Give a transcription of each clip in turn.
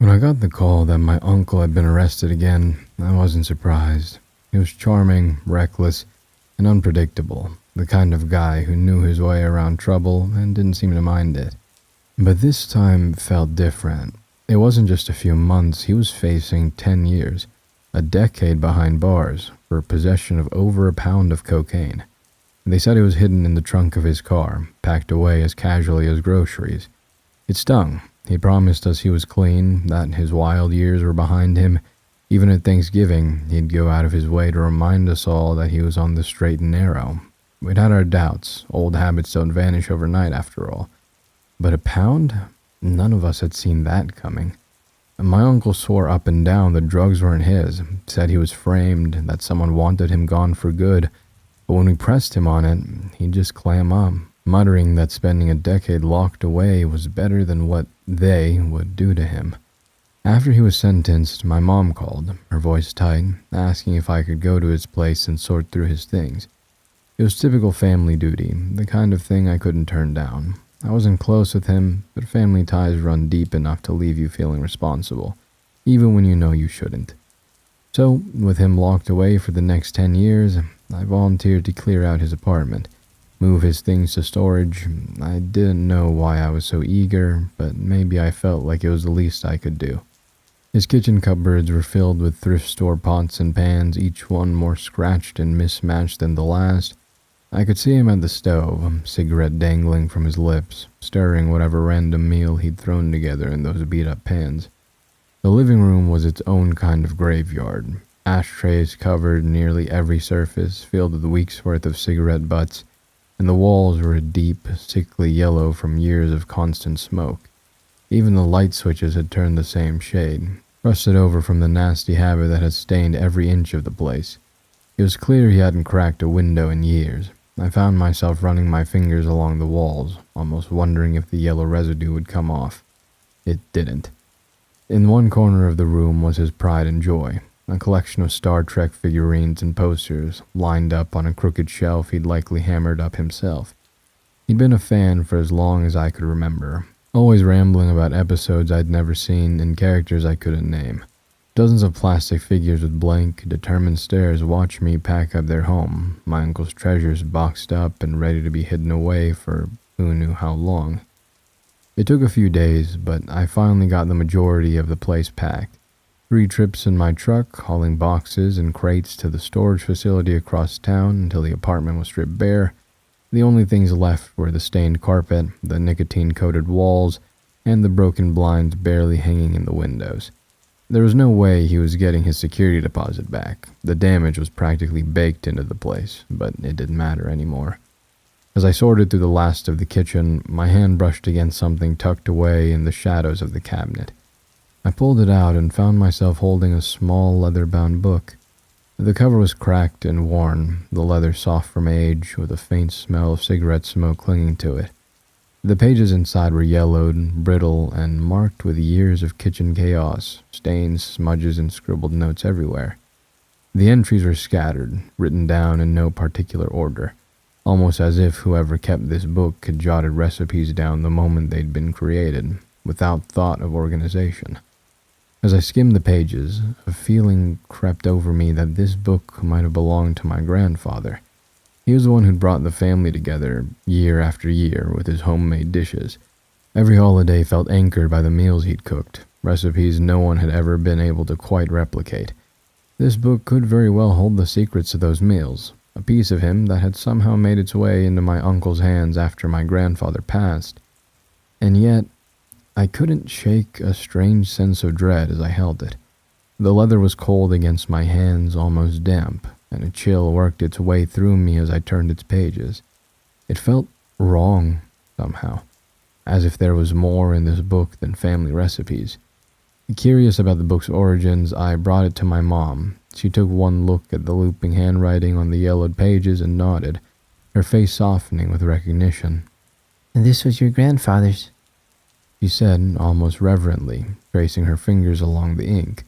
When I got the call that my uncle had been arrested again, I wasn't surprised. He was charming, reckless, and unpredictable, the kind of guy who knew his way around trouble and didn't seem to mind it. But this time felt different. It wasn't just a few months, he was facing 10 years, a decade behind bars, for possession of over a pound of cocaine. They said it was hidden in the trunk of his car, packed away as casually as groceries. It stung. He promised us he was clean, that his wild years were behind him. Even at Thanksgiving, he'd go out of his way to remind us all that he was on the straight and narrow. We'd had our doubts. Old habits don't vanish overnight, after all. But a pound? None of us had seen that coming. My uncle swore up and down the drugs weren't his, said he was framed, that someone wanted him gone for good. But when we pressed him on it, he'd just clam up, muttering that spending a decade locked away was better than what they would do to him. After he was sentenced, my mom called, her voice tight, asking if I could go to his place and sort through his things. It was typical family duty, the kind of thing I couldn't turn down. I wasn't close with him, but family ties run deep enough to leave you feeling responsible, even when you know you shouldn't. So, with him locked away for the next 10 years, I volunteered to clear out his apartment, move his things to storage. I didn't know why I was so eager, but maybe I felt like it was the least I could do. His kitchen cupboards were filled with thrift store pots and pans, each one more scratched and mismatched than the last. I could see him at the stove, a cigarette dangling from his lips, stirring whatever random meal he'd thrown together in those beat-up pans. The living room was its own kind of graveyard. Ashtrays covered nearly every surface, filled with weeks' worth of cigarette butts, and the walls were a deep, sickly yellow from years of constant smoke. Even the light switches had turned the same shade, rusted over from the nasty habit that had stained every inch of the place. It was clear he hadn't cracked a window in years. I found myself running my fingers along the walls, almost wondering if the yellow residue would come off. It didn't. In one corner of the room was his pride and joy, a collection of Star Trek figurines and posters, lined up on a crooked shelf he'd likely hammered up himself. He'd been a fan for as long as I could remember, always rambling about episodes I'd never seen and characters I couldn't name. Dozens of plastic figures with blank, determined stares watched me pack up their home, my uncle's treasures boxed up and ready to be hidden away for who knew how long. It took a few days, but I finally got the majority of the place packed. 3 trips in my truck, hauling boxes and crates to the storage facility across town until the apartment was stripped bare. The only things left were the stained carpet, the nicotine-coated walls, and the broken blinds barely hanging in the windows. There was no way he was getting his security deposit back. The damage was practically baked into the place, but it didn't matter anymore. As I sorted through the last of the kitchen, my hand brushed against something tucked away in the shadows of the cabinet. I pulled it out and found myself holding a small leather-bound book. The cover was cracked and worn, the leather soft from age, with a faint smell of cigarette smoke clinging to it. The pages inside were yellowed, brittle, and marked with years of kitchen chaos, stains, smudges, and scribbled notes everywhere. The entries were scattered, written down in no particular order, almost as if whoever kept this book had jotted recipes down the moment they'd been created, without thought of organization. As I skimmed the pages, a feeling crept over me that this book might have belonged to my grandfather. He was the one who'd brought the family together year after year with his homemade dishes. Every holiday felt anchored by the meals he'd cooked, recipes no one had ever been able to quite replicate. This book could very well hold the secrets to those meals, a piece of him that had somehow made its way into my uncle's hands after my grandfather passed. And yet, I couldn't shake a strange sense of dread as I held it. The leather was cold against my hands, almost damp, and a chill worked its way through me as I turned its pages. It felt wrong, somehow, as if there was more in this book than family recipes. Curious about the book's origins, I brought it to my mom. She took one look at the looping handwriting on the yellowed pages and nodded, her face softening with recognition. "This was your grandfather's," she said, almost reverently, tracing her fingers along the ink.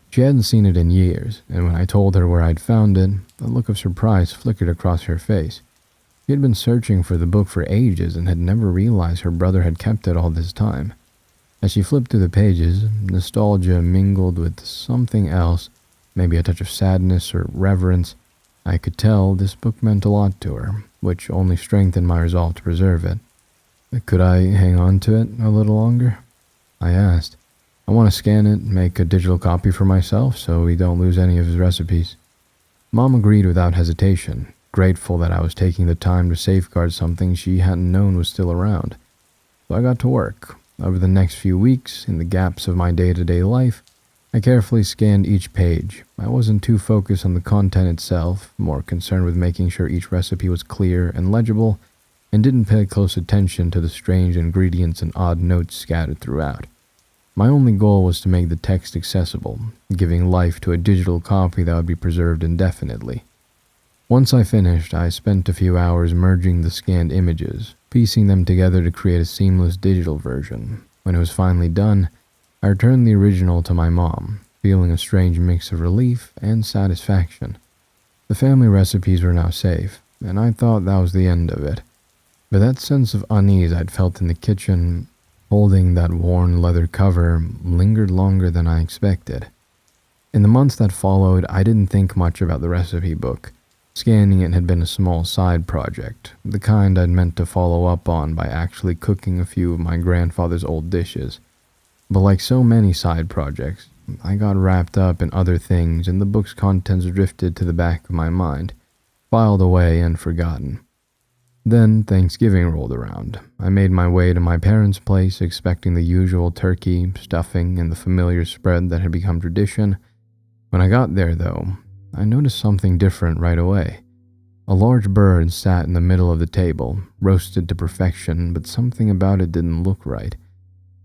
She hadn't seen it in years, and when I told her where I'd found it, a look of surprise flickered across her face. She had been searching for the book for ages and had never realized her brother had kept it all this time. As she flipped through the pages, nostalgia mingled with something else, maybe a touch of sadness or reverence. I could tell this book meant a lot to her, which only strengthened my resolve to preserve it. Could I hang on to it a little longer? I asked. I want to scan it, make a digital copy for myself so we don't lose any of his recipes. Mom agreed without hesitation, grateful that I was taking the time to safeguard something she hadn't known was still around. So I got to work. Over the next few weeks, in the gaps of my day-to-day life, I carefully scanned each page. I wasn't too focused on the content itself, more concerned with making sure each recipe was clear and legible, and didn't pay close attention to the strange ingredients and odd notes scattered throughout. My only goal was to make the text accessible, giving life to a digital copy that would be preserved indefinitely. Once I finished, I spent a few hours merging the scanned images, piecing them together to create a seamless digital version. When it was finally done, I returned the original to my mom, feeling a strange mix of relief and satisfaction. The family recipes were now safe, and I thought that was the end of it. But that sense of unease I'd felt in the kitchen, holding that worn leather cover, lingered longer than I expected. In the months that followed, I didn't think much about the recipe book. Scanning it had been a small side project, the kind I'd meant to follow up on by actually cooking a few of my grandfather's old dishes. But like so many side projects, I got wrapped up in other things and the book's contents drifted to the back of my mind, filed away and forgotten. Then Thanksgiving rolled around. I made my way to my parents' place expecting the usual turkey, stuffing, and the familiar spread that had become tradition. When I got there, though, I noticed something different right away. A large bird sat in the middle of the table, roasted to perfection, but something about it didn't look right.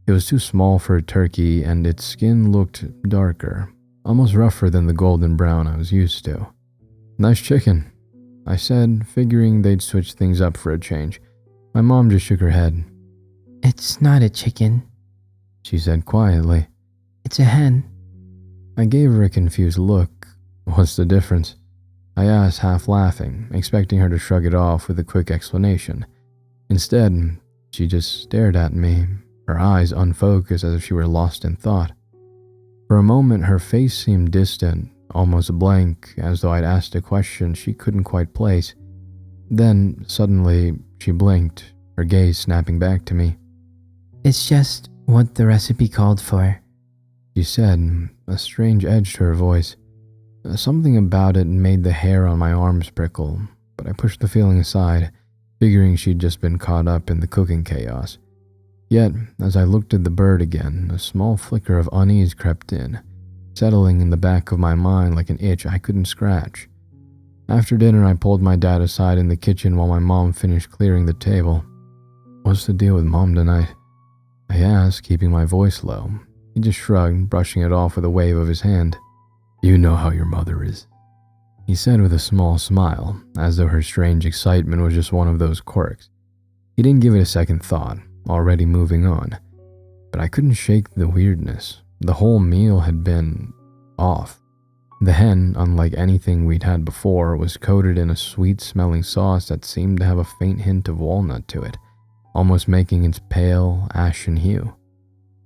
It was too small for a turkey, and its skin looked darker, almost rougher than the golden brown I was used to. "Nice chicken," I said, figuring they'd switch things up for a change. My mom just shook her head. It's not a chicken, She said quietly. it's a hen. I gave her a confused look. "What's the difference?" I asked, half laughing, expecting her to shrug it off with a quick explanation. Instead, she just stared at me, her eyes unfocused as if she were lost in thought. For a moment, her face seemed distant, almost blank, as though I'd asked a question she couldn't quite place. Then, suddenly, she blinked, her gaze snapping back to me. It's just what the recipe called for. She said, a strange edge to her voice. Something about it made the hair on my arms prickle, but I pushed the feeling aside, figuring she'd just been caught up in the cooking chaos. Yet, as I looked at the bird again, a small flicker of unease crept in, settling in the back of my mind like an itch I couldn't scratch. After dinner, I pulled my dad aside in the kitchen while my mom finished clearing the table. "What's the deal with Mom tonight?" I asked, keeping my voice low. He just shrugged, brushing it off with a wave of his hand. "You know how your mother is," he said with a small smile, as though her strange excitement was just one of those quirks. He didn't give it a second thought, already moving on. But I couldn't shake the weirdness. The whole meal had been off. The hen, unlike anything we'd had before, was coated in a sweet-smelling sauce that seemed to have a faint hint of walnut to it, almost making its pale, ashen hue.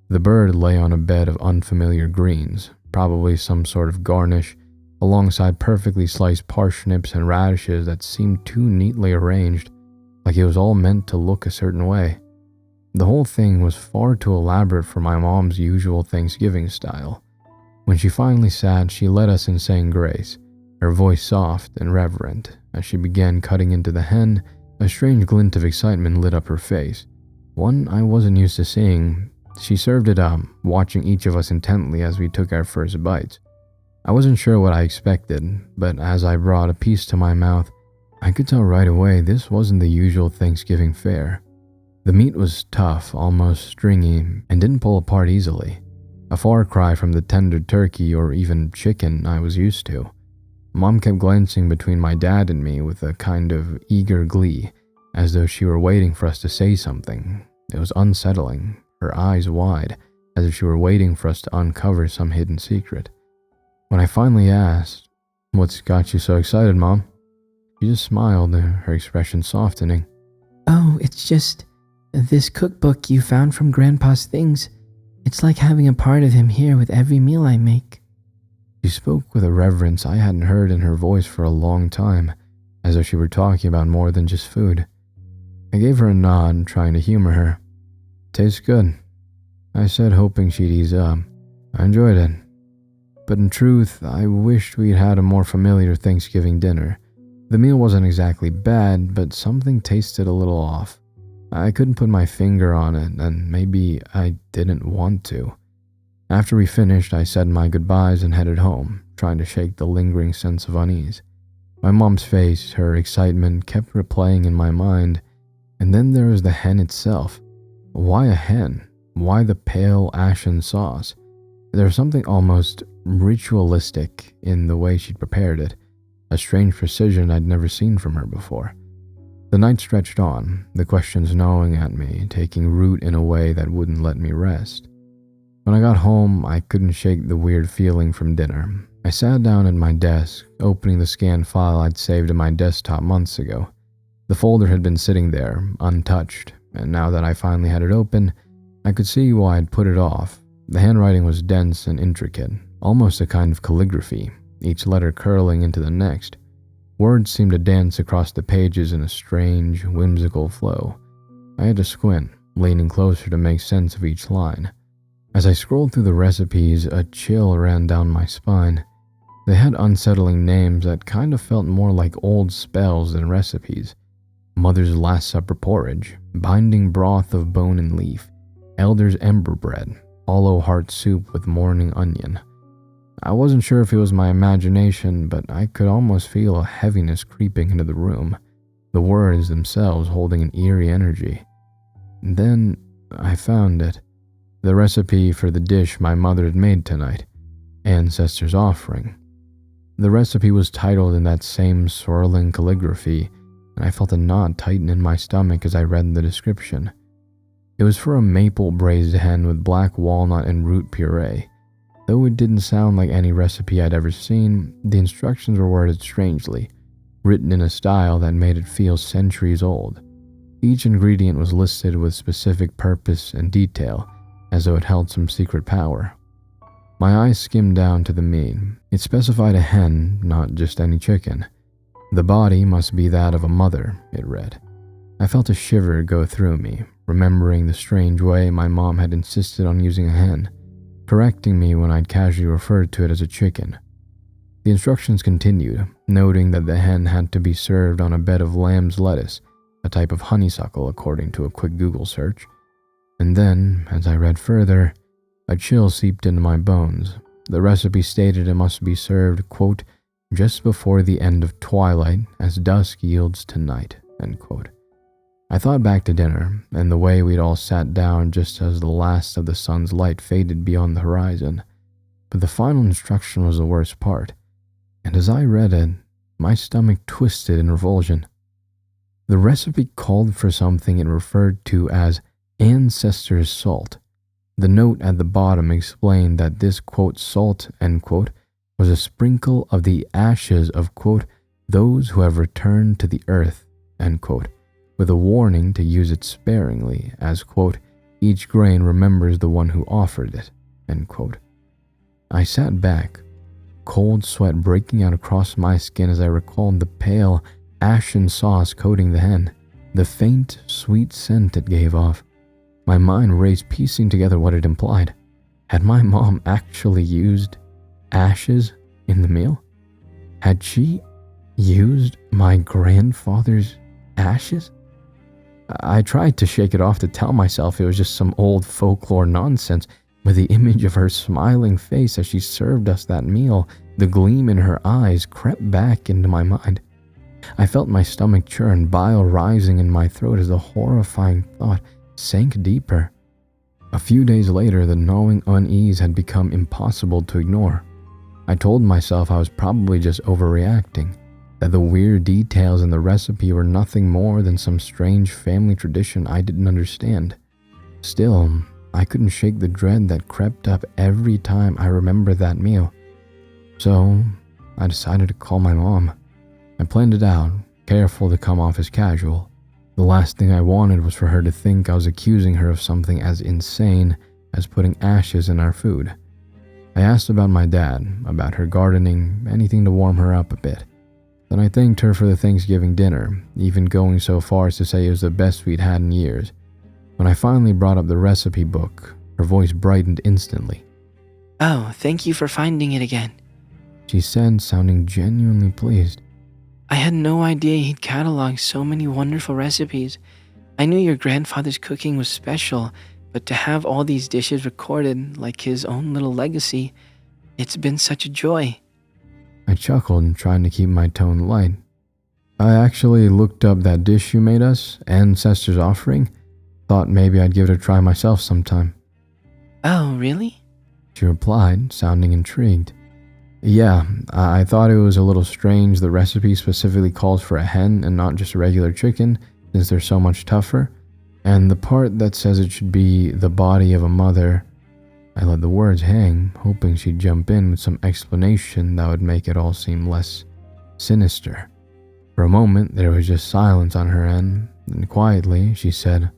The bird lay on a bed of unfamiliar greens, probably some sort of garnish, alongside perfectly sliced parsnips and radishes that seemed too neatly arranged, like it was all meant to look a certain way. The whole thing was far too elaborate for my mom's usual Thanksgiving style. When she finally sat, she led us in saying grace, her voice soft and reverent. As she began cutting into the hen, a strange glint of excitement lit up her face, one I wasn't used to seeing. She served it up, watching each of us intently as we took our first bites. I wasn't sure what I expected, but as I brought a piece to my mouth, I could tell right away this wasn't the usual Thanksgiving fare. The meat was tough, almost stringy, and didn't pull apart easily. A far cry from the tender turkey or even chicken I was used to. Mom kept glancing between my dad and me with a kind of eager glee, as though she were waiting for us to say something. It was unsettling, her eyes wide, as if she were waiting for us to uncover some hidden secret. When I finally asked, "What's got you so excited, Mom?" she just smiled, her expression softening. Oh, it's just this cookbook you found from Grandpa's things. It's like having a part of him here with every meal I make. She spoke with a reverence I hadn't heard in her voice for a long time, as though she were talking about more than just food. I gave her a nod, trying to humor her. "Tastes good," I said, hoping she'd ease up. I enjoyed it. But in truth, I wished we'd had a more familiar Thanksgiving dinner. The meal wasn't exactly bad, but something tasted a little off. I couldn't put my finger on it, and maybe I didn't want to. After we finished, I said my goodbyes and headed home, trying to shake the lingering sense of unease. My mom's face, her excitement, kept replaying in my mind. And then there was the hen itself. Why a hen? Why the pale ashen sauce? There was something almost ritualistic in the way she'd prepared it, a strange precision I'd never seen from her before. The night stretched on, the questions gnawing at me, taking root in a way that wouldn't let me rest. When I got home, I couldn't shake the weird feeling from dinner. I sat down at my desk, opening the scanned file I'd saved in my desktop months ago. The folder had been sitting there, untouched, and now that I finally had it open, I could see why I'd put it off. The handwriting was dense and intricate, almost a kind of calligraphy, each letter curling into the next. Words seemed to dance across the pages in a strange, whimsical flow. I had to squint, leaning closer to make sense of each line. As I scrolled through the recipes, a chill ran down my spine. They had unsettling names that kind of felt more like old spells than recipes. Mother's Last Supper porridge, binding broth of bone and leaf, Elder's ember bread, hollow heart soup with morning onion. I wasn't sure if it was my imagination, but I could almost feel a heaviness creeping into the room, the words themselves holding an eerie energy. Then I found it. The recipe for the dish my mother had made tonight, Ancestor's Offering. The recipe was titled in that same swirling calligraphy, and I felt a knot tighten in my stomach as I read the description. It was for a maple braised hen with black walnut and root puree. Though it didn't sound like any recipe I'd ever seen, the instructions were worded strangely, written in a style that made it feel centuries old. Each ingredient was listed with specific purpose and detail, as though it held some secret power. My eyes skimmed down to the meat. It specified a hen, not just any chicken. The body must be that of a mother, it read. I felt a shiver go through me, remembering the strange way my mom had insisted on using a hen, correcting me when I'd casually referred to it as a chicken. The instructions continued, noting that the hen had to be served on a bed of lamb's lettuce, a type of honeysuckle according to a quick Google search. And then, as I read further, a chill seeped into my bones. The recipe stated it must be served, quote, just before the end of twilight as dusk yields to night, end quote. I thought back to dinner and the way we'd all sat down just as the last of the sun's light faded beyond the horizon. But the final instruction was the worst part, and as I read it, my stomach twisted in revulsion. The recipe called for something it referred to as ancestor's salt. The note at the bottom explained that this, quote, salt, end quote, was a sprinkle of the ashes of, quote, those who have returned to the earth, end quote, with a warning to use it sparingly as, quote, each grain remembers the one who offered it, end quote. I sat back, cold sweat breaking out across my skin as I recalled the pale, ashen sauce coating the hen, the faint, sweet scent it gave off. My mind raced, piecing together what it implied. Had my mom actually used ashes in the meal? Had she used my grandfather's ashes? I tried to shake it off to tell myself it was just some old folklore nonsense, but the image of her smiling face as she served us that meal, the gleam in her eyes, crept back into my mind. I felt my stomach churn, bile rising in my throat as the horrifying thought sank deeper. A few days later, the gnawing unease had become impossible to ignore. I told myself I was probably just overreacting, that the weird details in the recipe were nothing more than some strange family tradition I didn't understand. Still, I couldn't shake the dread that crept up every time I remembered that meal. So, I decided to call my mom. I planned it out, careful to come off as casual. The last thing I wanted was for her to think I was accusing her of something as insane as putting ashes in our food. I asked about my dad, about her gardening, anything to warm her up a bit. Then I thanked her for the Thanksgiving dinner, even going so far as to say it was the best we'd had in years. When I finally brought up the recipe book, her voice brightened instantly. "Oh, thank you for finding it again." She said, sounding genuinely pleased. "I had no idea he'd cataloged so many wonderful recipes. I knew your grandfather's cooking was special, but to have all these dishes recorded like his own little legacy, it's been such a joy." I chuckled, trying to keep my tone light. "I actually looked up that dish you made us, Ancestors' Offering. Thought maybe I'd give it a try myself sometime." "Oh, really?" she replied, sounding intrigued. "Yeah, I thought it was a little strange the recipe specifically calls for a hen and not just a regular chicken, since they're so much tougher. And the part that says it should be the body of a mother." I let the words hang, hoping she'd jump in with some explanation that would make it all seem less sinister. For a moment, there was just silence on her end, and quietly, she said,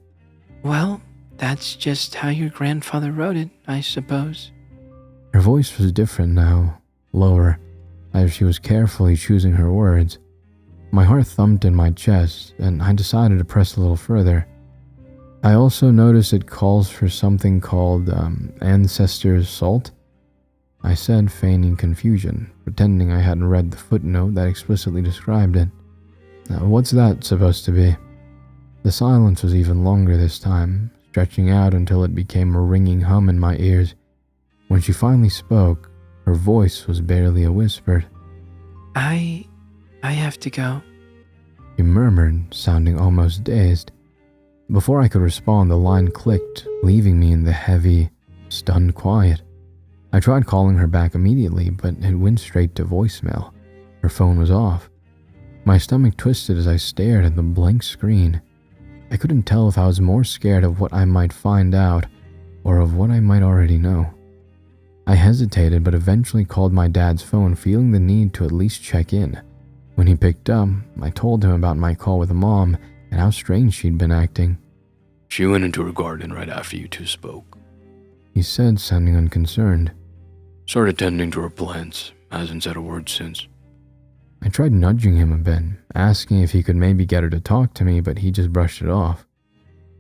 "Well, that's just how your grandfather wrote it, I suppose." Her voice was different now, lower, as if she was carefully choosing her words. My heart thumped in my chest, and I decided to press a little further. "I also noticed it calls for something called Ancestors' Salt," I said, feigning confusion, pretending I hadn't read the footnote that explicitly described it. "What's that supposed to be?" The silence was even longer this time, stretching out until it became a ringing hum in my ears. When she finally spoke, her voice was barely a whisper. I have to go." She murmured, sounding almost dazed. Before I could respond, the line clicked, leaving me in the heavy, stunned quiet. I tried calling her back immediately, but it went straight to voicemail. Her phone was off. My stomach twisted as I stared at the blank screen. I couldn't tell if I was more scared of what I might find out or of what I might already know. I hesitated, but eventually called my dad's phone, feeling the need to at least check in. When he picked up, I told him about my call with Mom and how strange she'd been acting. "She went into her garden right after you two spoke," he said, sounding unconcerned. "Started tending to her plants. Hasn't said a word since." I tried nudging him a bit, asking if he could maybe get her to talk to me, but he just brushed it off.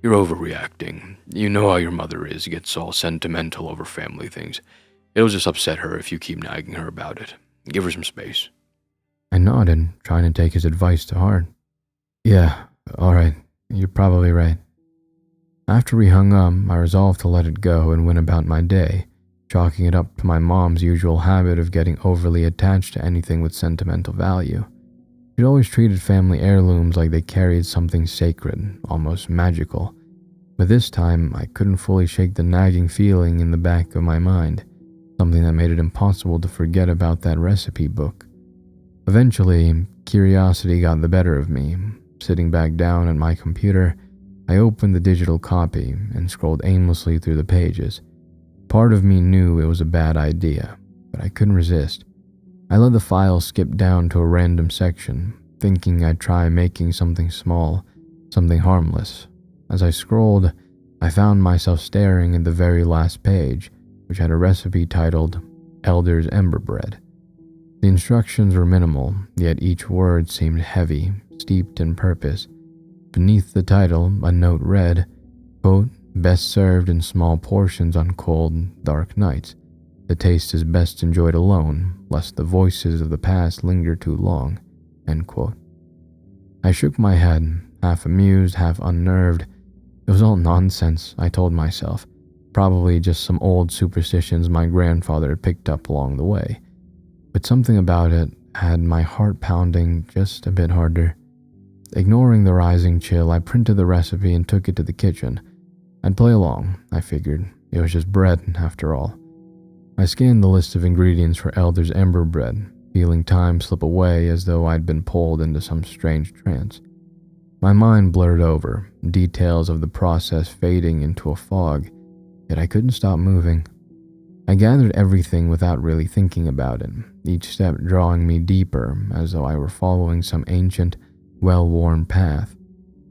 "You're overreacting. You know how your mother is, gets all sentimental over family things. It'll just upset her if you keep nagging her about it. Give her some space." I nodded, trying to take his advice to heart. "Yeah, alright, you're probably right." After we hung up, I resolved to let it go and went about my day, chalking it up to my mom's usual habit of getting overly attached to anything with sentimental value. She'd always treated family heirlooms like they carried something sacred, almost magical. But this time, I couldn't fully shake the nagging feeling in the back of my mind, something that made it impossible to forget about that recipe book. Eventually, curiosity got the better of me. Sitting back down at my computer, I opened the digital copy and scrolled aimlessly through the pages. Part of me knew it was a bad idea, but I couldn't resist. I let the file skip down to a random section, thinking I'd try making something small, something harmless. As I scrolled, I found myself staring at the very last page, which had a recipe titled Elder's Ember Bread. The instructions were minimal, yet each word seemed heavy, steeped in purpose. Beneath the title, a note read, quote, "Best served in small portions on cold, dark nights. The taste is best enjoyed alone, lest the voices of the past linger too long." End quote. I shook my head, half amused, half unnerved. It was all nonsense, I told myself. Probably just some old superstitions my grandfather had picked up along the way. But something about it had my heart pounding just a bit harder. Ignoring the rising chill, I printed the recipe and took it to the kitchen. I'd play along, I figured. It was just bread, after all. I scanned the list of ingredients for Elder's Ember Bread, feeling time slip away as though I'd been pulled into some strange trance. My mind blurred over, details of the process fading into a fog, yet I couldn't stop moving. I gathered everything without really thinking about it, each step drawing me deeper, as though I were following some ancient, well-worn path.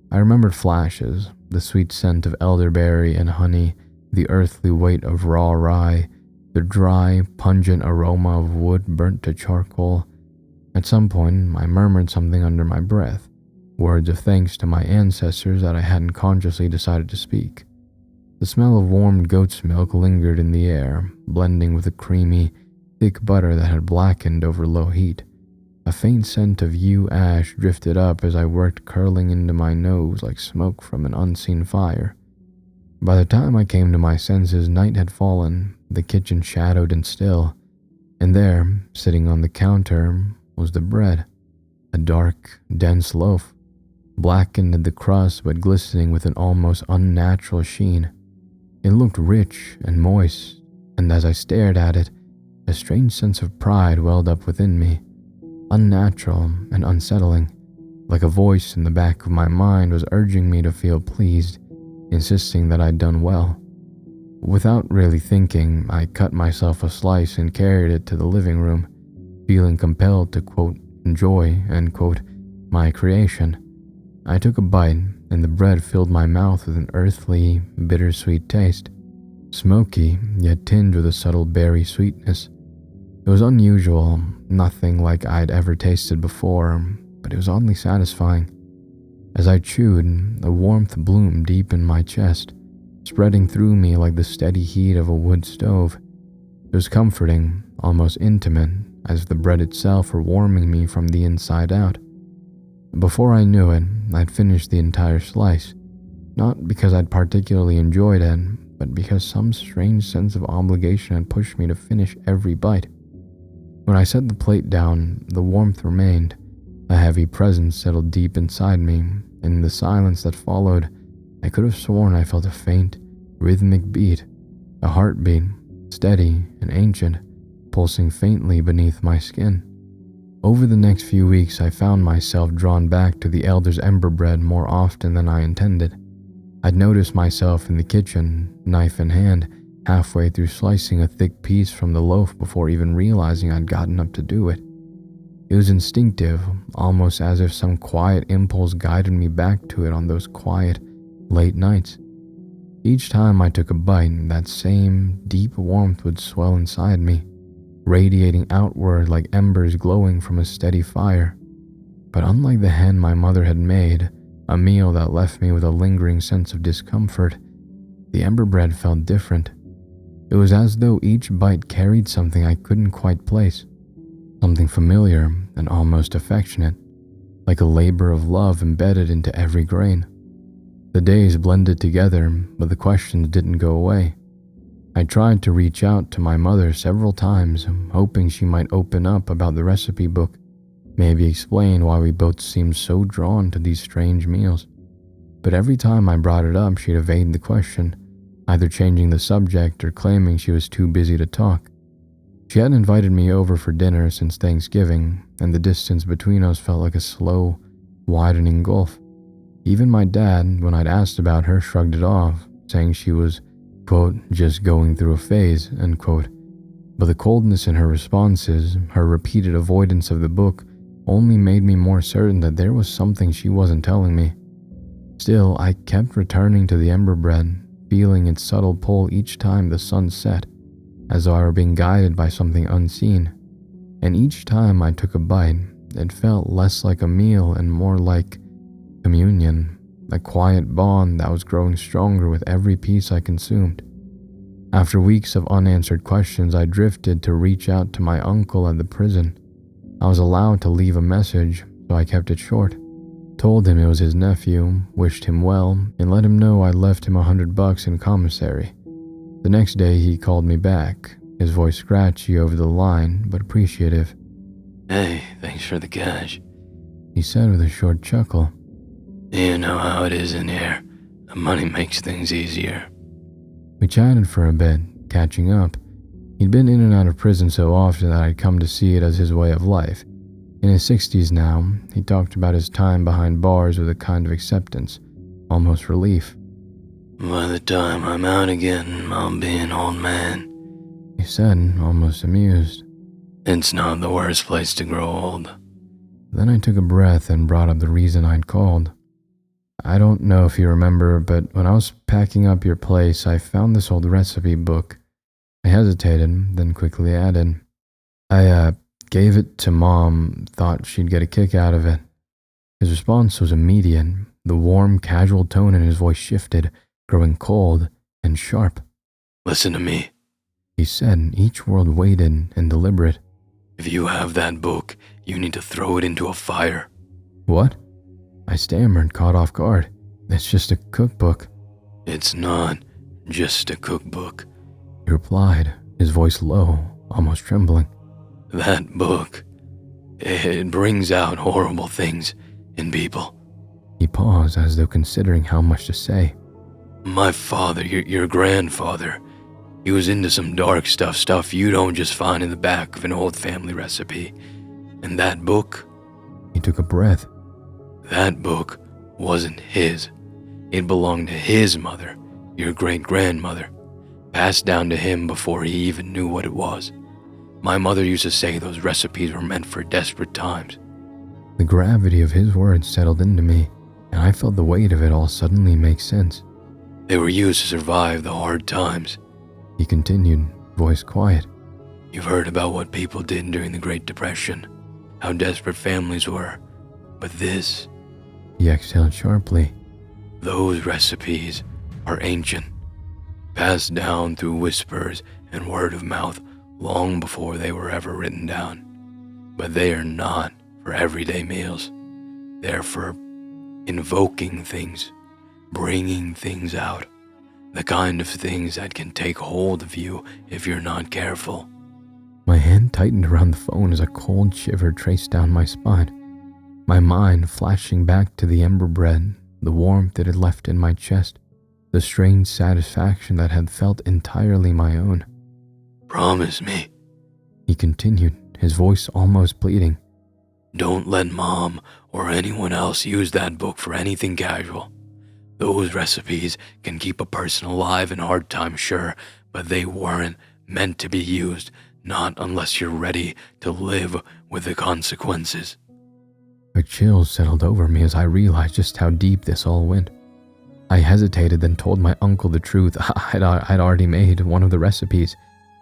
I remembered flashes, the sweet scent of elderberry and honey, the earthly weight of raw rye, the dry, pungent aroma of wood burnt to charcoal. At some point, I murmured something under my breath, words of thanks to my ancestors that I hadn't consciously decided to speak. The smell of warmed goat's milk lingered in the air, blending with the creamy, thick butter that had blackened over low heat. A faint scent of yew ash drifted up as I worked, curling into my nose like smoke from an unseen fire. By the time I came to my senses, night had fallen, the kitchen shadowed and still, and there, sitting on the counter, was the bread. A dark, dense loaf, blackened at the crust but glistening with an almost unnatural sheen. It looked rich and moist, and as I stared at it, a strange sense of pride welled up within me, unnatural and unsettling, like a voice in the back of my mind was urging me to feel pleased, insisting that I'd done well. Without really thinking, I cut myself a slice and carried it to the living room, feeling compelled to, quote, enjoy, end quote, my creation. I took a bite, and the bread filled my mouth with an earthly, bittersweet taste, smoky, yet tinged with a subtle berry sweetness. It was unusual, nothing like I'd ever tasted before, but it was oddly satisfying. As I chewed, a warmth bloomed deep in my chest, spreading through me like the steady heat of a wood stove. It was comforting, almost intimate, as if the bread itself were warming me from the inside out. Before I knew it, I'd finished the entire slice, not because I'd particularly enjoyed it, but because some strange sense of obligation had pushed me to finish every bite. When I set the plate down, the warmth remained. A heavy presence settled deep inside me, and in the silence that followed, I could have sworn I felt a faint, rhythmic beat, a heartbeat, steady and ancient, pulsing faintly beneath my skin. Over the next few weeks, I found myself drawn back to the elder's ember bread more often than I intended. I'd noticed myself in the kitchen, knife in hand, halfway through slicing a thick piece from the loaf before even realizing I'd gotten up to do it. It was instinctive, almost as if some quiet impulse guided me back to it on those quiet, late nights. Each time I took a bite, that same deep warmth would swell inside me, radiating outward like embers glowing from a steady fire. But unlike the hen my mother had made, a meal that left me with a lingering sense of discomfort, the ember bread felt different. It was as though each bite carried something I couldn't quite place, something familiar and almost affectionate, like a labor of love embedded into every grain. The days blended together, but the questions didn't go away. I tried to reach out to my mother several times, hoping she might open up about the recipe book, maybe explain why we both seemed so drawn to these strange meals. But every time I brought it up, she'd evade the question, either changing the subject or claiming she was too busy to talk. She hadn't invited me over for dinner since Thanksgiving, and the distance between us felt like a slow, widening gulf. Even my dad, when I'd asked about her, shrugged it off, saying she was, quote, just going through a phase, end quote. But the coldness in her responses, her repeated avoidance of the book, only made me more certain that there was something she wasn't telling me. Still, I kept returning to the ember bread, feeling its subtle pull each time the sun set, as though I were being guided by something unseen. And each time I took a bite, it felt less like a meal and more like communion, a quiet bond that was growing stronger with every piece I consumed. After weeks of unanswered questions, I drifted to reach out to my uncle at the prison. I was allowed to leave a message, so I kept it short. Told him it was his nephew, wished him well, and let him know I left him $100 in commissary. The next day he called me back, his voice scratchy over the line, but appreciative. Hey, thanks for the cash. He said with a short chuckle. You know how it is in here. The money makes things easier. We chatted for a bit, catching up. He'd been in and out of prison so often that I'd come to see it as his way of life. In his 60s now, he talked about his time behind bars with a kind of acceptance, almost relief. By the time I'm out again, I'll be an old man. He said, almost amused. It's not the worst place to grow old. Then I took a breath and brought up the reason I'd called. I don't know if you remember, but when I was packing up your place, I found this old recipe book. I hesitated, then quickly added, I gave it to Mom, thought she'd get a kick out of it. His response was immediate. The warm, casual tone in his voice shifted, growing cold and sharp. Listen to me. He said, each word weighted and deliberate. If you have that book, you need to throw it into a fire. What? I stammered, caught off guard. It's just a cookbook. It's not just a cookbook. He replied, his voice low, almost trembling. That book, it brings out horrible things in people. He paused as though considering how much to say. My father, your grandfather, he was into some dark stuff you don't just find in the back of an old family recipe. And that book, He took a breath. that book wasn't his. It belonged to his mother, your great-grandmother, passed down to him before he even knew what it was. My mother used to say those recipes were meant for desperate times. The gravity of his words settled into me, and I felt the weight of it all suddenly make sense. They were used to survive the hard times. He continued, voice quiet. You've heard about what people did during the Great Depression, how desperate families were. But this, He exhaled sharply. those recipes are ancient, passed down through whispers and word of mouth long before they were ever written down. But they are not for everyday meals. They're for invoking things, bringing things out, the kind of things that can take hold of you if you're not careful. My hand tightened around the phone as a cold shiver traced down my spine. My mind flashing back to the ember bread, the warmth it had left in my chest, the strange satisfaction that had felt entirely my own. Promise me, He continued, his voice almost pleading. don't let Mom or anyone else use that book for anything casual. Those recipes can keep a person alive in hard times, sure, but they weren't meant to be used, not unless you're ready to live with the consequences. A chill settled over me as I realized just how deep this all went. I hesitated, then told my uncle the truth. I'd already made one of the recipes.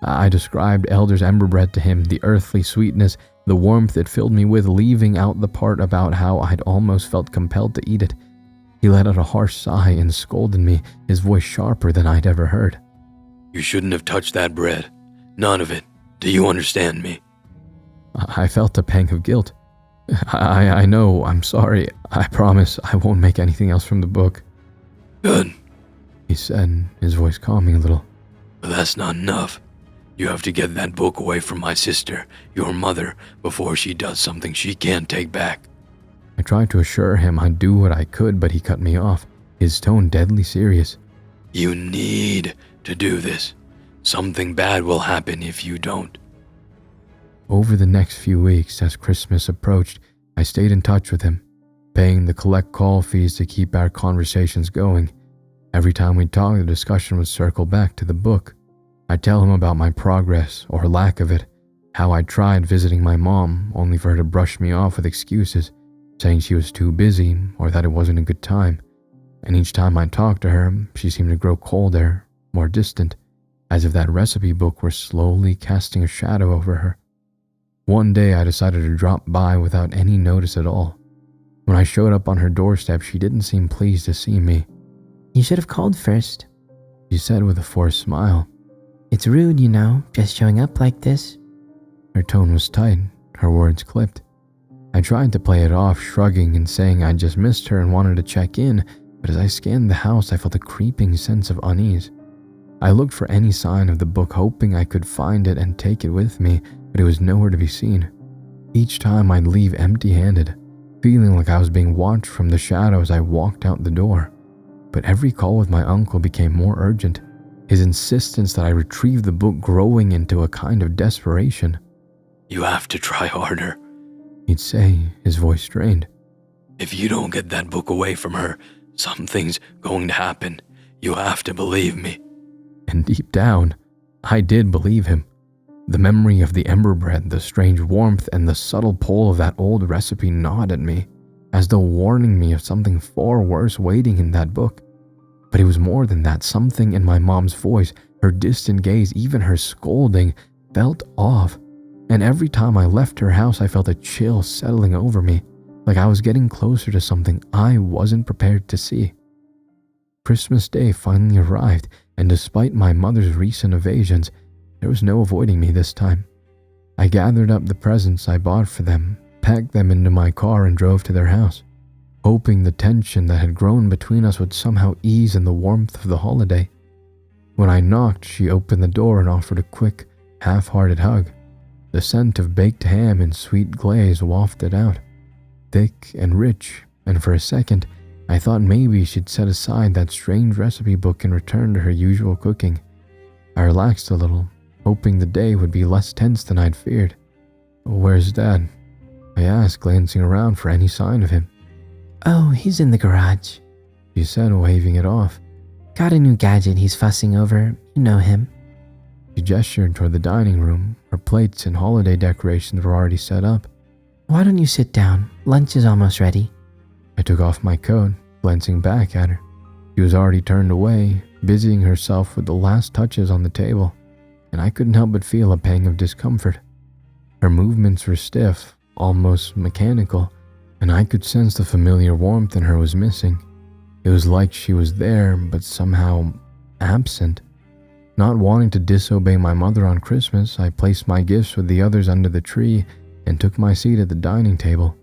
I described Elder's ember bread to him, the earthly sweetness, the warmth it filled me with, leaving out the part about how I'd almost felt compelled to eat it. He let out a harsh sigh and scolded me, his voice sharper than I'd ever heard. You shouldn't have touched that bread. None of it. Do you understand me? I felt a pang of guilt. I know, I'm sorry. I promise I won't make anything else from the book, Good, he said, his voice calming a little. but that's not enough. You have to get that book away from my sister, your mother, before she does something she can't take back. I tried to assure him I'd do what I could, but he cut me off, his tone deadly serious. You need to do this. Something bad will happen if you don't. Over the next few weeks, as Christmas approached, I stayed in touch with him, paying the collect call fees to keep our conversations going. Every time we'd talk, the discussion would circle back to the book. I'd tell him about my progress, or lack of it, how I'd tried visiting my mom, only for her to brush me off with excuses, saying she was too busy or that it wasn't a good time. And each time I talked to her, she seemed to grow colder, more distant, as if that recipe book were slowly casting a shadow over her. One day I decided to drop by without any notice at all. When I showed up on her doorstep, she didn't seem pleased to see me. You should have called first. She said with a forced smile. It's rude, you know, just showing up like this. Her tone was tight, her words clipped. I tried to play it off, shrugging and saying I'd just missed her and wanted to check in, but as I scanned the house, I felt a creeping sense of unease. I looked for any sign of the book, hoping I could find it and take it with me, but it was nowhere to be seen. Each time I'd leave empty-handed, feeling like I was being watched from the shadows. I walked out the door. But every call with my uncle became more urgent, his insistence that I retrieve the book growing into a kind of desperation. You have to try harder. He'd say, his voice strained. If you don't get that book away from her, something's going to happen. You have to believe me. And deep down, I did believe him. The memory of the ember bread, the strange warmth, and the subtle pull of that old recipe gnawed at me. as though warning me of something far worse waiting in that book. But it was more than that. Something in my mom's voice, her distant gaze, even her scolding, felt off. And every time I left her house, I felt a chill settling over me, like I was getting closer to something I wasn't prepared to see. Christmas Day finally arrived, and despite my mother's recent evasions, there was no avoiding me this time. I gathered up the presents I bought for them, packed them into my car, and drove to their house, hoping the tension that had grown between us would somehow ease in the warmth of the holiday. When I knocked, she opened the door and offered a quick, half-hearted hug. The scent of baked ham and sweet glaze wafted out, thick and rich, and for a second, I thought maybe she'd set aside that strange recipe book and return to her usual cooking. I relaxed a little, hoping the day would be less tense than I'd feared. "Where's Dad?" I asked, glancing around for any sign of him. Oh, he's in the garage, She said, waving it off. got a new gadget he's fussing over. You know him. She gestured toward the dining room. Her plates and holiday decorations were already set up. Why don't you sit down? Lunch is almost ready. I took off my coat, glancing back at her. She was already turned away, busying herself with the last touches on the table, and I couldn't help but feel a pang of discomfort. Her movements were stiff, almost mechanical, and I could sense the familiar warmth in her was missing. It was like she was there, but somehow absent. Not wanting to disobey my mother on Christmas, I placed my gifts with the others under the tree and took my seat at the dining table.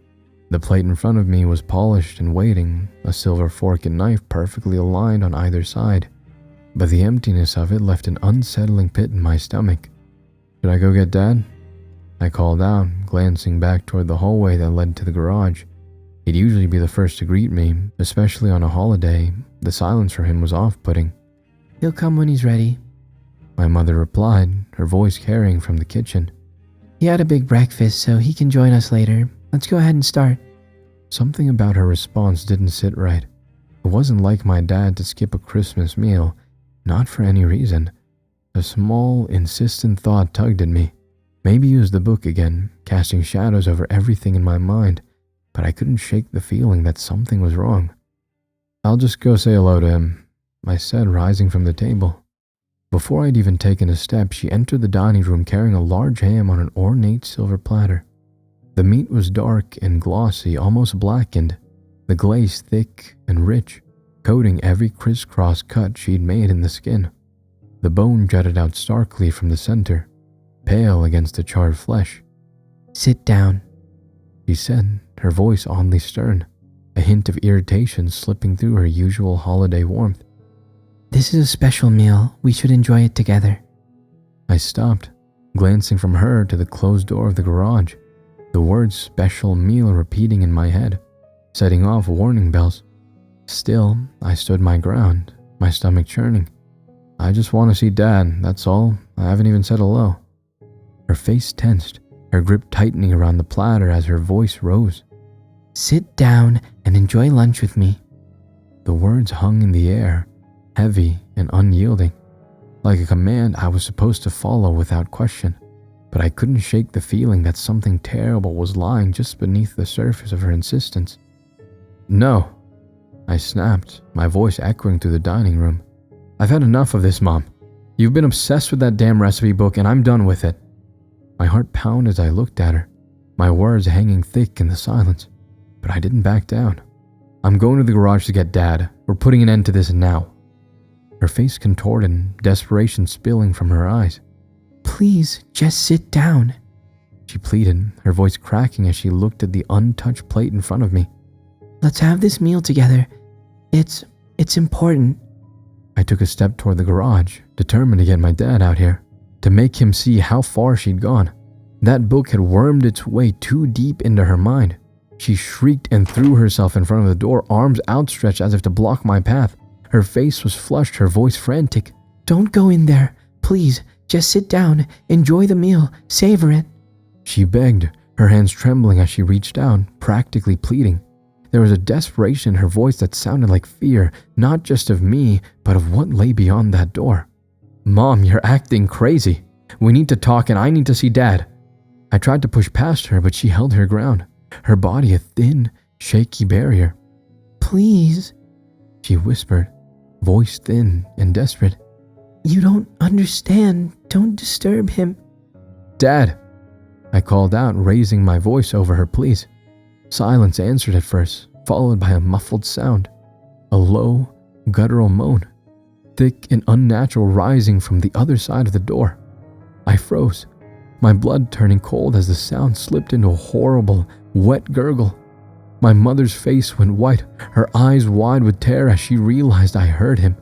The plate in front of me was polished and waiting, a silver fork and knife perfectly aligned on either side, but the emptiness of it left an unsettling pit in my stomach. "Should I go get Dad?" I called out, glancing back toward the hallway that led to the garage. He'd usually be the first to greet me, especially on a holiday. The silence for him was off-putting. He'll come when he's ready. My mother replied, her voice carrying from the kitchen. He had a big breakfast, so he can join us later. Let's go ahead and start. Something about her response didn't sit right. It wasn't like my dad to skip a Christmas meal, not for any reason. A small, insistent thought tugged at me. Maybe it was the book again, casting shadows over everything in my mind, but I couldn't shake the feeling that something was wrong. "I'll just go say hello to him," I said, rising from the table. Before I'd even taken a step, she entered the dining room carrying a large ham on an ornate silver platter. The meat was dark and glossy, almost blackened, the glaze thick and rich, coating every crisscross cut she'd made in the skin. The bone jutted out starkly from the center, pale against the charred flesh. Sit down. She said, her voice oddly stern, a hint of irritation slipping through her usual holiday warmth. This is a special meal. We should enjoy it together. I stopped, glancing from her to the closed door of the garage, the words "special meal" repeating in my head, setting off warning bells. Still, I stood my ground, my stomach churning. "I just want to see Dad, that's all. I haven't even said hello." Her face tensed, her grip tightening around the platter as her voice rose. Sit down and enjoy lunch with me. The words hung in the air, heavy and unyielding, like a command I was supposed to follow without question. But I couldn't shake the feeling that something terrible was lying just beneath the surface of her insistence. "No," I snapped, my voice echoing through the dining room. "I've had enough of this, Mom. You've been obsessed with that damn recipe book and I'm done with it." My heart pounded as I looked at her, my words hanging thick in the silence. But I didn't back down. "I'm going to the garage to get Dad. We're putting an end to this now." Her face contorted, desperation spilling from her eyes. Please, just sit down. She pleaded, her voice cracking as she looked at the untouched plate in front of me. Let's have this meal together. It's important. I took a step toward the garage, determined to get my dad out here, to make him see how far she'd gone. That book had wormed its way too deep into her mind. She shrieked and threw herself in front of the door, arms outstretched as if to block my path. Her face was flushed, her voice frantic. Don't go in there. Please, just sit down. Enjoy the meal. Savor it. She begged, her hands trembling as she reached out, practically pleading. There was a desperation in her voice that sounded like fear, not just of me, but of what lay beyond that door. "Mom, you're acting crazy. We need to talk and I need to see Dad." I tried to push past her, but she held her ground, her body a thin, shaky barrier. Please. She whispered, voice thin and desperate. You don't understand. Don't disturb him. Dad! I called out, raising my voice over her pleas. Silence answered at first, followed by a muffled sound. A low, guttural moan, thick and unnatural, rising from the other side of the door. I froze, my blood turning cold as the sound slipped into a horrible, wet gurgle. My mother's face went white, her eyes wide with terror as she realized I heard him.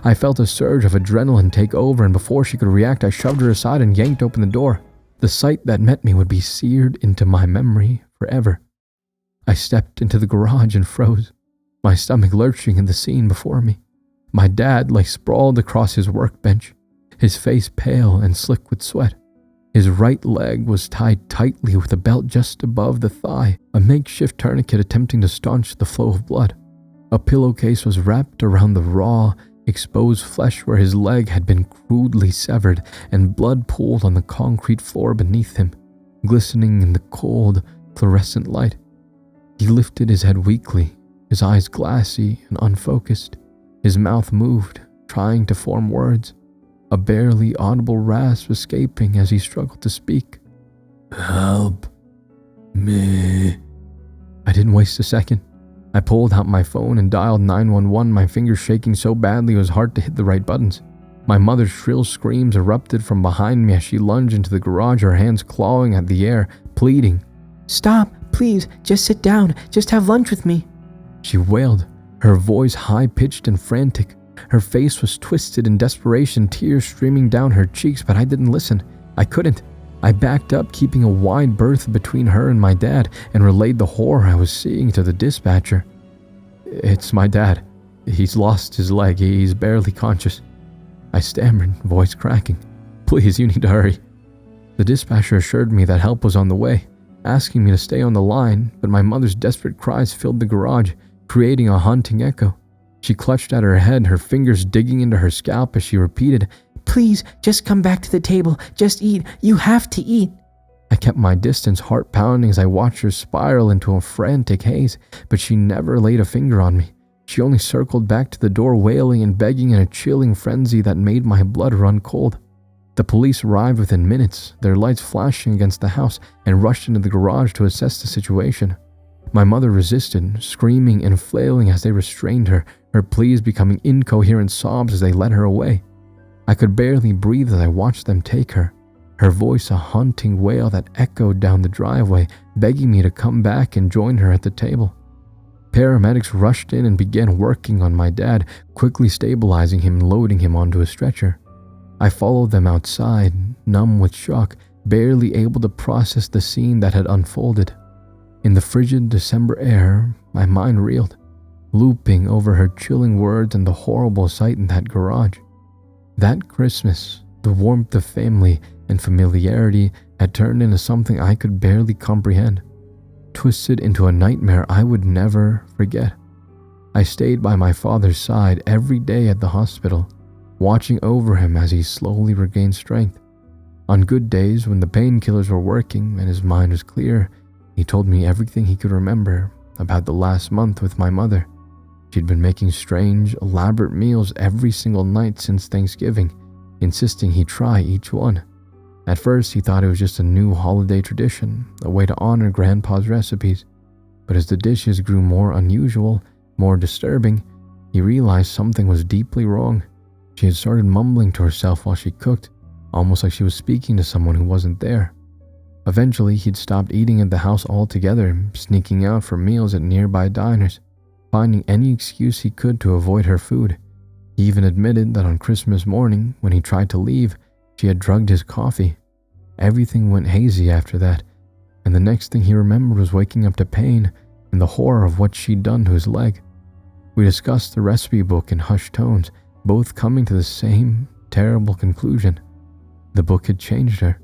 I felt a surge of adrenaline take over, and before she could react, I shoved her aside and yanked open the door. The sight that met me would be seared into my memory forever. I stepped into the garage and froze, my stomach lurching in the scene before me. My dad lay sprawled across his workbench, his face pale and slick with sweat. His right leg was tied tightly with a belt just above the thigh, a makeshift tourniquet attempting to staunch the flow of blood. A pillowcase was wrapped around the raw, exposed flesh where his leg had been crudely severed, and blood pooled on the concrete floor beneath him, glistening in the cold, fluorescent light. He lifted his head weakly, his eyes glassy and unfocused. His mouth moved, trying to form words, a barely audible rasp escaping as he struggled to speak. Help me. I didn't waste a second. I pulled out my phone and dialed 911, my fingers shaking so badly it was hard to hit the right buttons. My mother's shrill screams erupted from behind me as she lunged into the garage, her hands clawing at the air, pleading. Stop, please, just sit down, just have lunch with me. She wailed, her voice high-pitched and frantic. Her face was twisted in desperation, tears streaming down her cheeks, but I didn't listen. I couldn't. I backed up, keeping a wide berth between her and my dad, and relayed the horror I was seeing to the dispatcher. It's my dad. He's lost his leg. He's barely conscious. I stammered, voice cracking. Please, you need to hurry. The dispatcher assured me that help was on the way, asking me to stay on the line, but my mother's desperate cries filled the garage, creating a haunting echo. She clutched at her head, her fingers digging into her scalp as she repeated, Please, just come back to the table. Just eat. You have to eat. I kept my distance, heart pounding as I watched her spiral into a frantic haze, but she never laid a finger on me. She only circled back to the door, wailing and begging in a chilling frenzy that made my blood run cold. The police arrived within minutes, their lights flashing against the house, and rushed into the garage to assess the situation. My mother resisted, screaming and flailing as they restrained her, her pleas becoming incoherent sobs as they led her away. I could barely breathe as I watched them take her, her voice a haunting wail that echoed down the driveway, begging me to come back and join her at the table. Paramedics rushed in and began working on my dad, quickly stabilizing him and loading him onto a stretcher. I followed them outside, numb with shock, barely able to process the scene that had unfolded. In the frigid December air, my mind reeled, looping over her chilling words and the horrible sight in that garage. That Christmas, the warmth of family and familiarity had turned into something I could barely comprehend, twisted into a nightmare I would never forget. I stayed by my father's side every day at the hospital, watching over him as he slowly regained strength. On good days, when the painkillers were working and his mind was clear, he told me everything he could remember about the last month with my mother. She'd been making strange, elaborate meals every single night since Thanksgiving, insisting he try each one. At first, he thought it was just a new holiday tradition, a way to honor Grandpa's recipes. But as the dishes grew more unusual, more disturbing, he realized something was deeply wrong. She had started mumbling to herself while she cooked, almost like she was speaking to someone who wasn't there. Eventually, he'd stopped eating at the house altogether, sneaking out for meals at nearby diners, finding any excuse he could to avoid her food. He even admitted that on Christmas morning, when he tried to leave, she had drugged his coffee. Everything went hazy after that, and the next thing he remembered was waking up to pain and the horror of what she'd done to his leg. We discussed the recipe book in hushed tones, both coming to the same terrible conclusion. The book had changed her.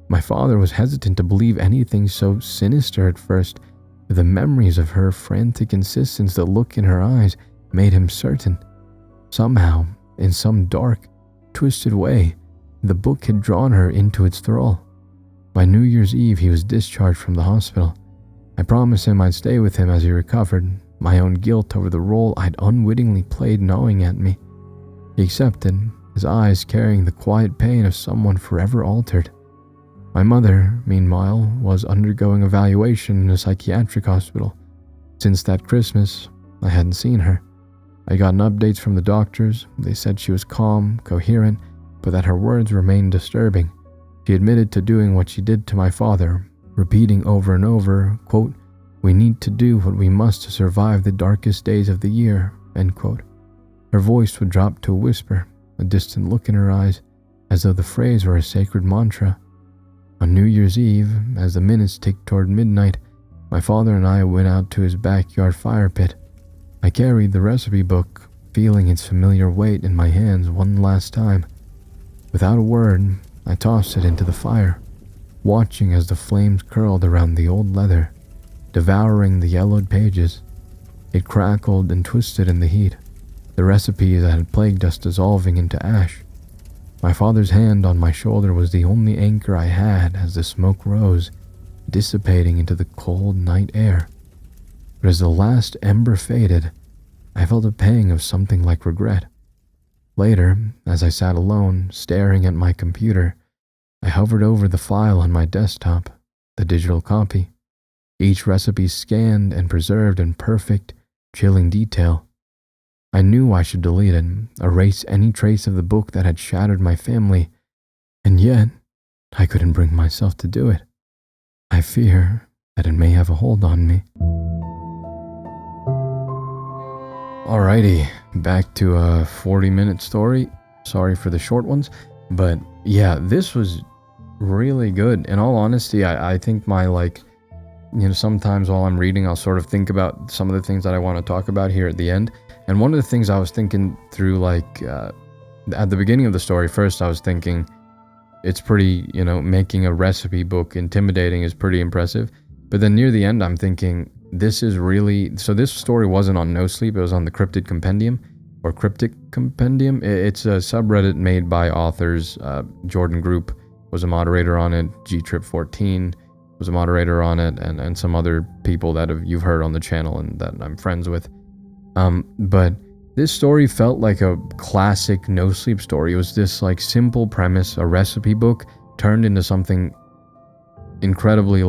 My father was hesitant to believe anything so sinister at first, but the memories of her frantic insistence, the look in her eyes, made him certain. Somehow, in some dark, twisted way, the book had drawn her into its thrall. By New Year's Eve, he was discharged from the hospital. I promised him I'd stay with him as he recovered, my own guilt over the role I'd unwittingly played gnawing at me. He accepted, his eyes carrying the quiet pain of someone forever altered. My mother, meanwhile, was undergoing evaluation in a psychiatric hospital. Since that Christmas, I hadn't seen her. I gotten updates from the doctors. They said she was calm, coherent, but that her words remained disturbing. She admitted to doing what she did to my father, repeating over and over, quote, "We need to do what we must to survive the darkest days of the year," end quote. Her voice would drop to a whisper, a distant look in her eyes, as though the phrase were a sacred mantra. On New Year's Eve, as the minutes ticked toward midnight, my father and I went out to his backyard fire pit. I carried the recipe book, feeling its familiar weight in my hands one last time. Without a word, I tossed it into the fire, watching as the flames curled around the old leather, devouring the yellowed pages. It crackled and twisted in the heat, the recipes that had plagued us dissolving into ash. My father's hand on my shoulder was the only anchor I had as the smoke rose, dissipating into the cold night air. But as the last ember faded, I felt a pang of something like regret. Later, as I sat alone, staring at my computer, I hovered over the file on my desktop, the digital copy, each recipe scanned and preserved in perfect, chilling detail. I knew I should delete it, erase any trace of the book that had shattered my family, and yet I couldn't bring myself to do it. I fear that it may have a hold on me. Alrighty, back to a 40-minute story. Sorry for the short ones, but yeah, this was really good. In all honesty, I think sometimes while I'm reading, I'll sort of think about some of the things that I want to talk about here at the end. And one of the things I was thinking through, at the beginning of the story, first I was thinking it's pretty, making a recipe book intimidating is pretty impressive. But then near the end, I'm thinking this is really, so this story wasn't on nosleep, it was on the Cryptic Compendium, or Cryptic Compendium. It's a subreddit made by authors. Jordan Group was a moderator on it, gtrip14 was a moderator on it, and some other people that you've heard on the channel and that I'm friends with. But this story felt like a classic no-sleep story. It was this simple premise, a recipe book turned into something incredibly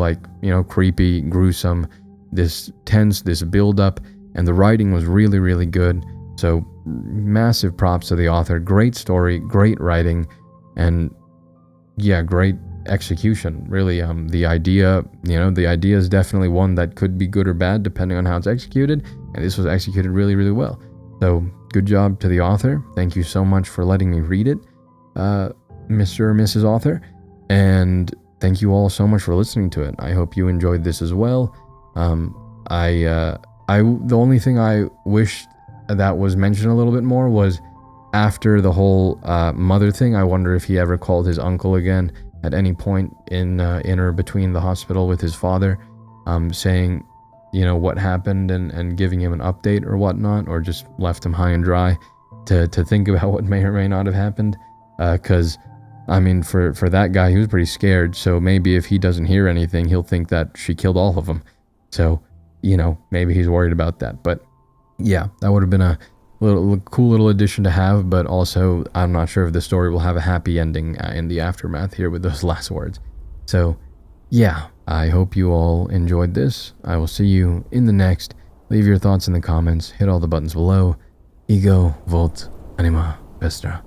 creepy, gruesome, this tense, this build-up, and the writing was really, really good. So massive props to the author. Great story, great writing, and yeah, great execution. Really, the idea is definitely one that could be good or bad depending on how it's executed, and this was executed really, really well. So good job to the author. Thank you so much for letting me read it, Mr. or Mrs. Author, and thank you all so much for listening to it. I hope you enjoyed this as well. The only thing I wish that was mentioned a little bit more was after the whole mother thing. I wonder if he ever called his uncle again at any point in or between the hospital with his father, saying, what happened and giving him an update or whatnot, or just left him high and dry to think about what may or may not have happened. Because, for that guy, he was pretty scared. So maybe if he doesn't hear anything, he'll think that she killed all of them. So, maybe he's worried about that. But yeah, that would have been a cool little addition to have, but also I'm not sure if the story will have a happy ending in the aftermath here with those last words. So yeah, I hope you all enjoyed this. I will see you in the next. Leave your thoughts in the comments, hit all the buttons below. Ego, Volt, Anima, Vestra.